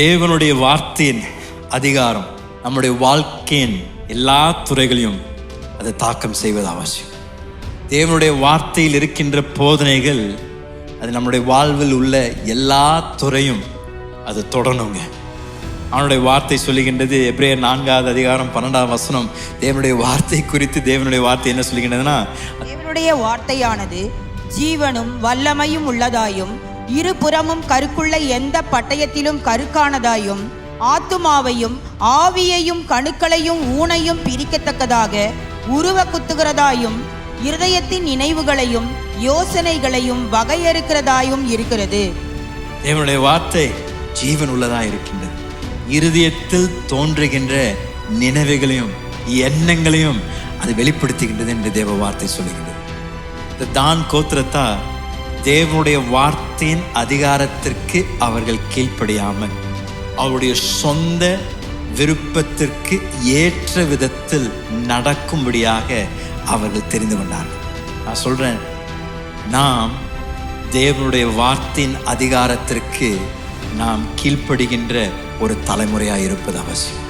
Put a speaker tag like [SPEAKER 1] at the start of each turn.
[SPEAKER 1] தேவனுடைய வார்த்தையின் அதிகாரம் நம்முடைய வாழ்க்கையின் எல்லா துறைகளையும் அது தாக்கம் செய்வது அவசியம். தேவனுடைய வார்த்தையில் இருக்கின்ற போதனைகள் அது நம்முடைய வாழ்வில் உள்ள எல்லா துறையும் அது தொடரணுங்க. அவனுடைய வார்த்தை சொல்லுகின்றது, எபிரேயர் 4வது அதிகாரம் 12வது வசனம், தேவனுடைய வார்த்தை குறித்து தேவனுடைய வார்த்தை என்ன சொல்லுகின்றதுன்னா,
[SPEAKER 2] தேவனுடைய வார்த்தையானது ஜீவனும் வல்லமையும் உள்ளதாயும் இருபுறமும் கருக்குள்ள எந்த பட்டயத்திலும் கருக்கானதாயும் ஆத்துமாவையும் ஆவியையும் கணுக்களையும் ஊனையும் பிரிக்கத்தக்கதாக உருவ குத்துகிறதாயும் இருதயத்தின் நினைவுகளையும் யோசனைகளையும் வகையறுக்கிறதாயும் இருக்கிறது.
[SPEAKER 1] தேவனுடைய வார்த்தை ஜீவன் உள்ளதா இருக்கின்றது. இருதயத்தில் தோன்றுகின்ற நினைவுகளையும் எண்ணங்களையும் அது வெளிப்படுத்துகின்றது என்று தேவ வார்த்தை சொல்லுகின்றது. இந்த தான் கோத்திரத்தா தேவனுடைய வார்த்தையின் அதிகாரத்திற்கு அவர்கள் கீழ்ப்படியாமல் அவருடைய சொந்த விருப்பத்திற்கு ஏற்ற விதத்தில் நடக்கும்படியாக அவர்கள் தெரிந்து கொண்டார்கள். நான் சொல்றேன், நாம் தேவனுடைய வார்த்தையின் அதிகாரத்திற்கு நாம் கீழ்ப்படுகின்ற ஒரு தலைமுறையாக இருப்பது அவசியம்.